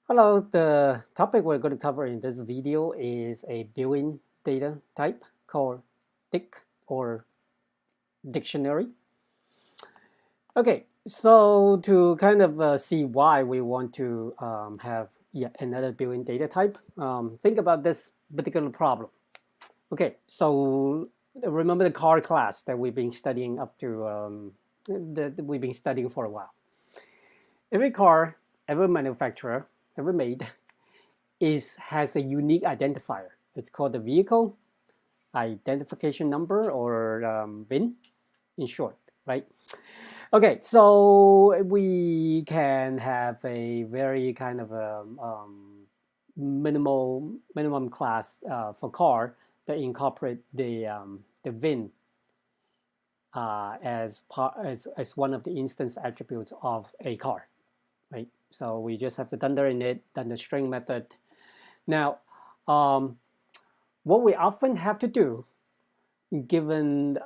Hello, the topic we're going to cover in this video is a built-in data type called dict or dictionary. Okay, so to kind of see why we want to have yet another built-in data type, think about this particular problem. Okay, so remember the car class that we've been studying up to, that we've been studying for a while. Every car, every manufacturer, ever made has a unique identifier. It's called the vehicle identification number or VIN in short, right? Okay, so we can have a very kind of minimum class for car that incorporate the VIN as one of the instance attributes of a car, right? So we just have the thunder in it, then the string method. Now, what we often have to do, given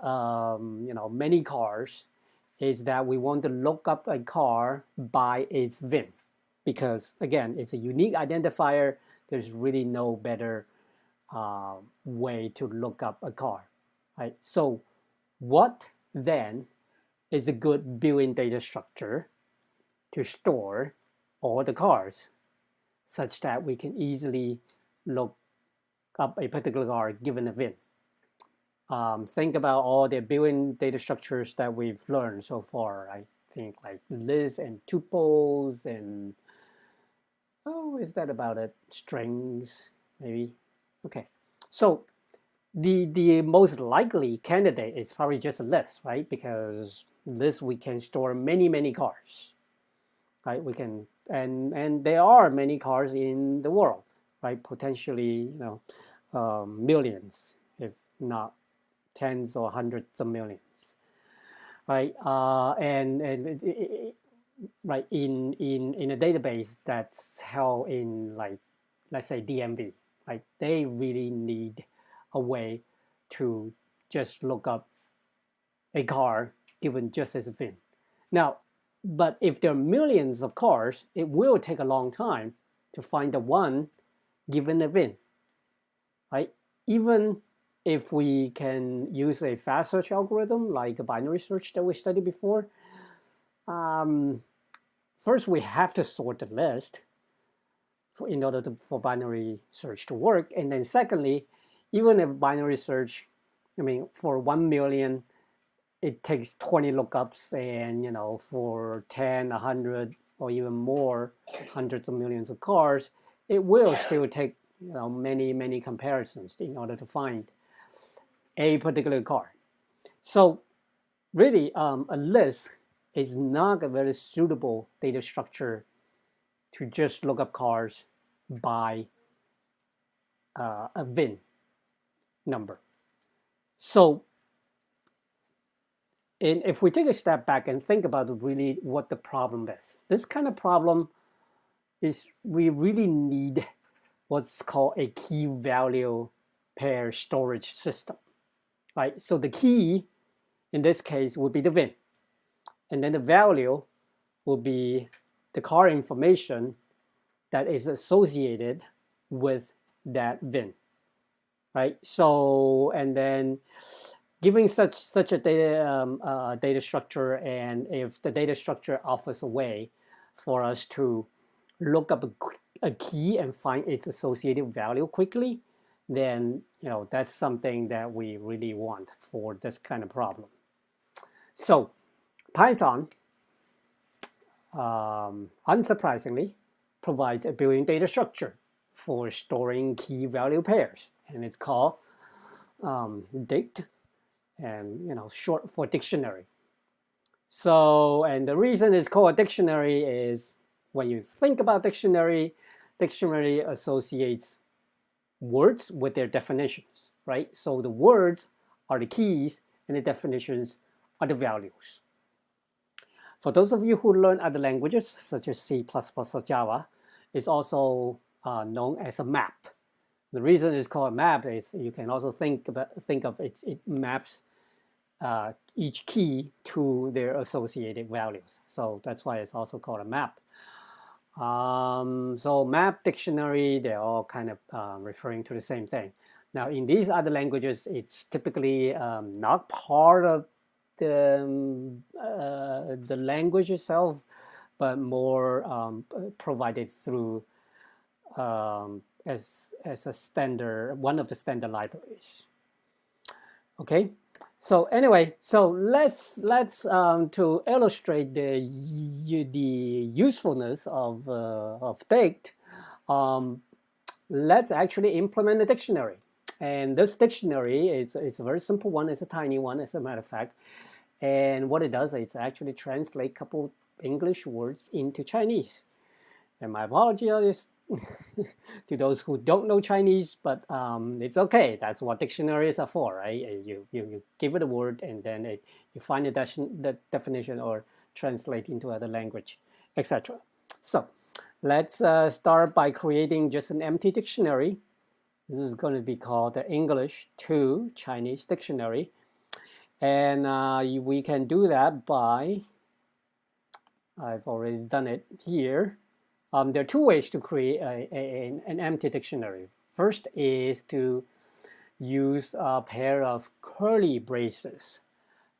many cars, is that we want to look up a car by its VIN, because again, it's a unique identifier. There's really no better way to look up a car, right? So, what then is a good built-in data structure to store all the cars, such that we can easily look up a particular car given a VIN? Think about all the built-in data structures that we've learned so far. I think like lists and tuples and is that about it? Strings, maybe. Okay, so the most likely candidate is probably just a list, right? Because list we can store many cars, right? We can and there are many cars in the world, right? Potentially, millions, if not tens or hundreds of millions, right? Right in a database that's held in, like, let's say DMV, right? They really need a way to just look up a car given just as a VIN. Now, but if there are millions of cars, it will take a long time to find the one given a VIN, right? Even if we can use a fast search algorithm like a binary search that we studied before, um, first we have to sort the list in order for binary search to work. And then secondly, even if binary search, I mean, for 1 million, it takes 20 lookups, and for 10, 100, or even more, hundreds of millions of cars, it will still take many comparisons in order to find a particular car. So really, a list is not a very suitable data structure to just look up cars by a VIN number. So, and if we take a step back and think about really what the problem is, this kind of problem is we really need what's called a key value pair storage system, right? So the key in this case would be the VIN, and then the value will be the car information that is associated with that VIN, right? So, and then giving such a data structure, and if the data structure offers a way for us to look up a key and find its associated value quickly, then that's something that we really want for this kind of problem. So Python, unsurprisingly, provides a built-in data structure for storing key value pairs, and it's called dict, and short for dictionary. So, and the reason it's called a dictionary is when you think about dictionary associates words with their definitions, right? So the words are the keys and the definitions are the values. For those of you who learn other languages such as C++ or Java, it's also known as a map. The reason it's called a map is you can also think of it maps each key to their associated values. So that's why it's also called a map. So map, dictionary, they're all kind of referring to the same thing. Now, in these other languages, it's typically not part of the language itself, but more provided through as a standard, one of the standard libraries. Okay, so anyway, so let's to illustrate the usefulness of dict, let's actually implement a dictionary. And this dictionary is a very simple one. It's a tiny one, as a matter of fact. And what it does is actually translate a couple English words into Chinese. And my apologies to those who don't know Chinese, but it's okay. That's what dictionaries are for, right? You give it a word, and then you find the definition or translate into other language, etc. So let's start by creating just an empty dictionary. This is going to be called the English to Chinese dictionary. And we can do that by, I've already done it here. There are two ways to create an empty dictionary. First is to use a pair of curly braces.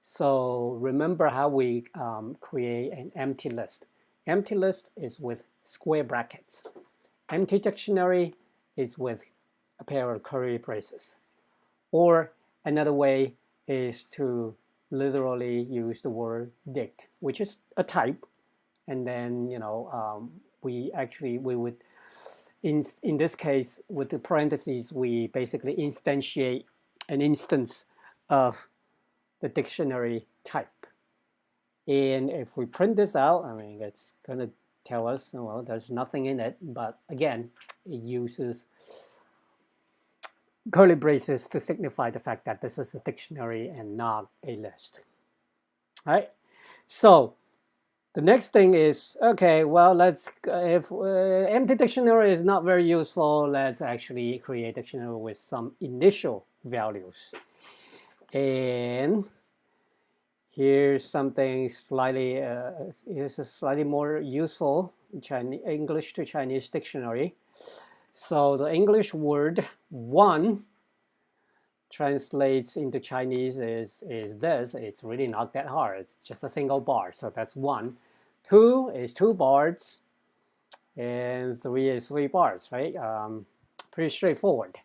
So remember how we create an empty list. Empty list is with square brackets. Empty dictionary is with a pair of curly braces. Or another way is to literally use the word dict, which is a type, and then we would in this case with the parentheses we basically instantiate an instance of the dictionary type. And if we print this out, I mean, it's going to tell us, well, there's nothing in it, but again, it uses curly braces to signify the fact that this is a dictionary and not a list. All right, so the next thing is, okay, well, if empty dictionary is not very useful, let's actually create a dictionary with some initial values. And here's something slightly, here's a slightly more useful English to Chinese dictionary. So the English word one translates into Chinese is this. It's really not that hard. It's just a single bar. So that's one. Two is 2 bars. And 3 is 3 bars, right? Pretty straightforward.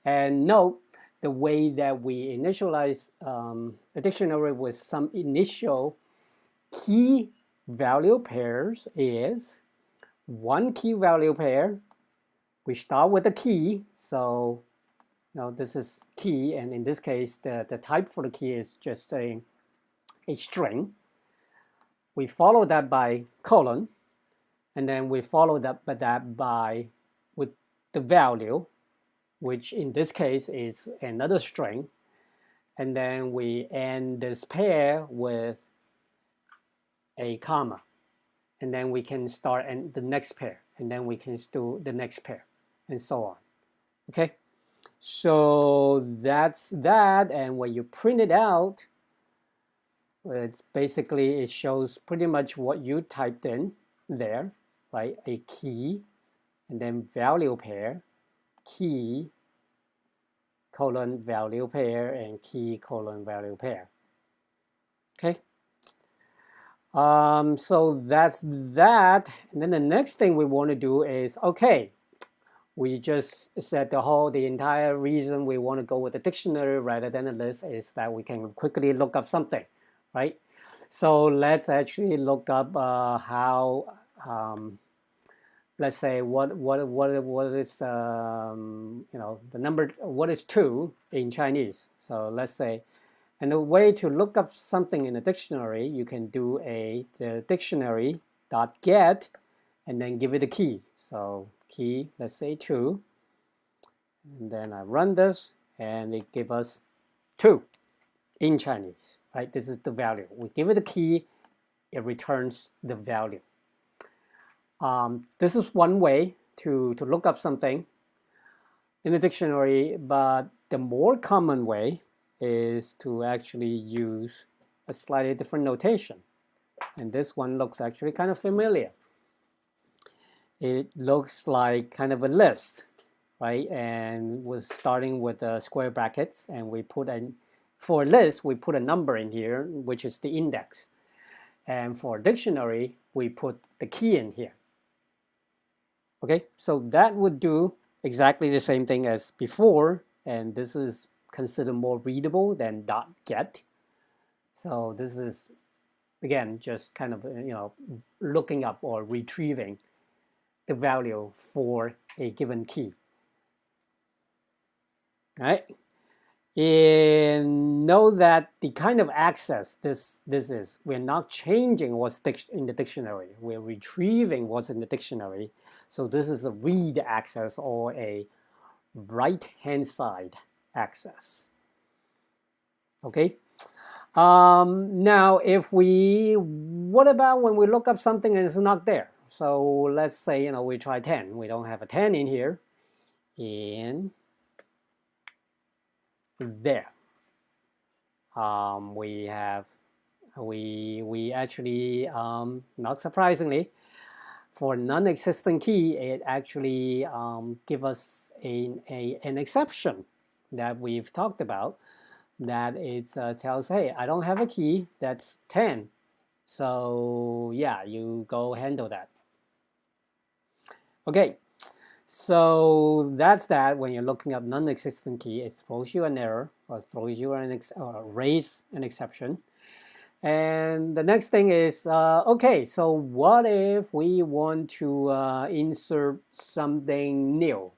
And note the way that we initialize a dictionary with some initial key value pairs is one key value pair. We start with a key, so this is key, and in this case, the type for the key is just a string. We follow that by colon, and then we follow that by with the value, which in this case is another string, and then we end this pair with a comma, and then we can start the next pair, and then we can do the next pair, and so on. Okay, so that's that. And when you print it out, it's basically, it shows pretty much what you typed in there, right? A key, and then value pair, key, colon, value pair, and key, colon, value pair. Okay. So that's that. And then the next thing we want to do is, okay, we just said the entire reason we want to go with a dictionary rather than a list is that we can quickly look up something, right? So let's actually look up how, let's say what is the number, what is 2 in Chinese. So let's say, and the way to look up something in a dictionary, you can do the dictionary.get and then give it a key. So key, let's say 2, and then I run this, and it gives us 2 in Chinese, right? This is the value. We give it a key, it returns the value. This is one way to look up something in a dictionary, but the more common way is to actually use a slightly different notation. And this one looks actually kind of familiar. it looks like kind of a list, right? And we're starting with the square brackets, and we put in, for a list, we put a number in here, which is the index. And for a dictionary, we put the key in here. Okay, so that would do exactly the same thing as before, and this is considered more readable than .get. So this is, again, just kind of, looking up or retrieving the value for a given key. All right? And know that the kind of access this is, we're not changing what's in the dictionary. We're retrieving what's in the dictionary. So this is a read access or a right-hand side access. Okay. Now, what about when we look up something and it's not there? So let's say, we try 10. We don't have a 10 in here. And there. We actually, not surprisingly, for non-existent key, it actually give us an exception that we've talked about, that it tells, hey, I don't have a key that's 10. So yeah, you go handle that. Okay, so that's that. When you're looking up non-existent key, it throws you an error or throws you or raise an exception. And the next thing is, okay, so what if we want to insert something new?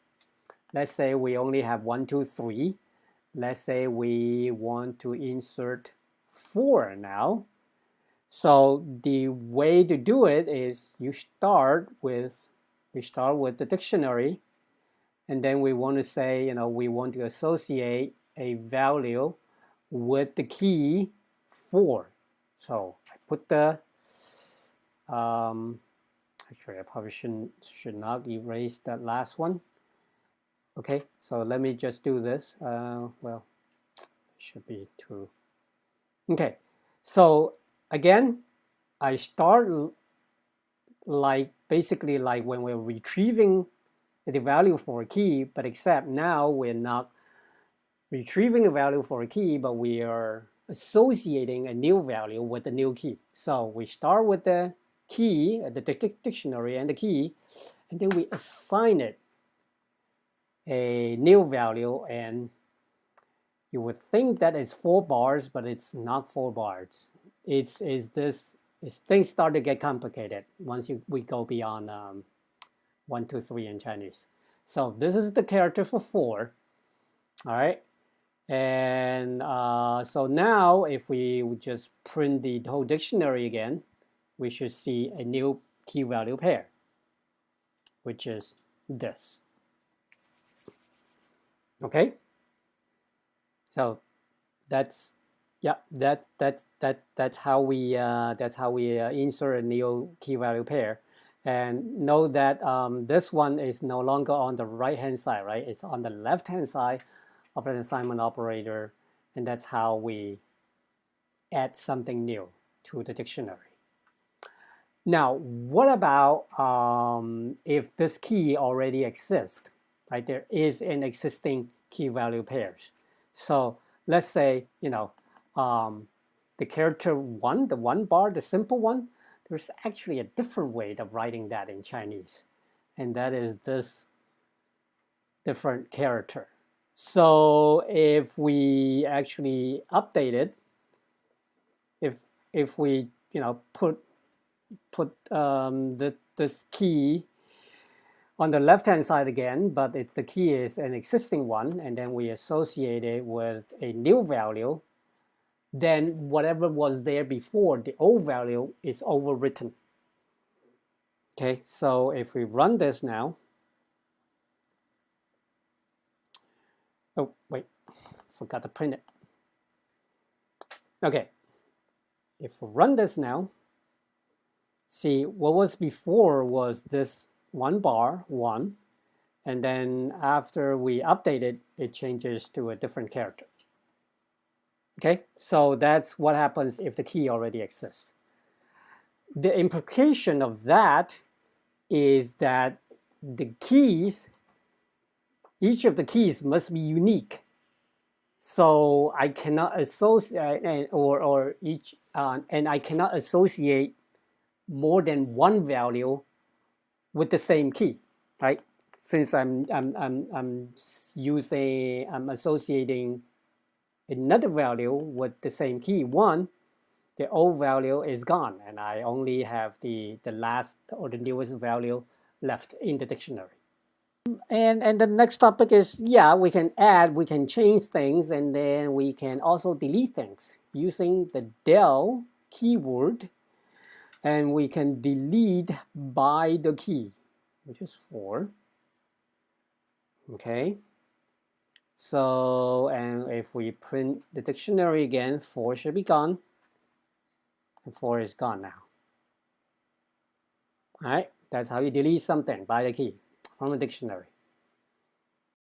Let's say we only have 1, 2, 3. Let's say we want to insert 4 now. So the way to do it is we start with the dictionary, and then we want to say, we want to associate a value with the key 4. So I put the, actually I probably should not erase that last one. Okay, so let me just do this. Well, it should be 2. Okay, so again, I start basically like when we're retrieving the value for a key, but except now we're not retrieving the value for a key, but we are associating a new value with the new key. So we start with the key, the dictionary and the key, and then we assign it a new value, and you would think that it's 4 bars, but it's not 4 bars. Things start to get complicated once we go beyond 1, 2, 3 in Chinese. So this is the character for 4. All right. And so now if we just print the whole dictionary again, we should see a new key value pair, which is this. Okay. So that's how we insert a new key value pair. And note that this one is no longer on the right hand side, right? It's on the left hand side of an assignment operator, and that's how we add something new to the dictionary. Now, what about if this key already exists, right? There is an existing key value pairs. So let's say, the character 1, the 1 bar, the simple one, there's actually a different way of writing that in Chinese, and that is this different character. So if we actually update it, if we put this key on the left hand side again, but the key is an existing one, and then we associate it with a new value, then whatever was there before, the old value, is overwritten. Okay, so if we run this now, oh wait, forgot to print it. Okay, if we run this now, see what was before was this 1 bar 1, and then after we update it, it changes to a different character. Okay, so that's what happens if the key already exists. The implication of that is that the keys, each of the keys must be unique. So I cannot associate, or each, and I cannot associate more than one value with the same key, right? Since I'm associating another value with the same key, one, the old value is gone, and I only have the last or the newest value left in the dictionary. And the next topic is, yeah, we can add, we can change things, and then we can also delete things using the del keyword, and we can delete by the key, which is 4. Okay, so, and if we print the dictionary again, 4 should be gone, and 4 is gone now. All right, that's how you delete something by the key from a dictionary.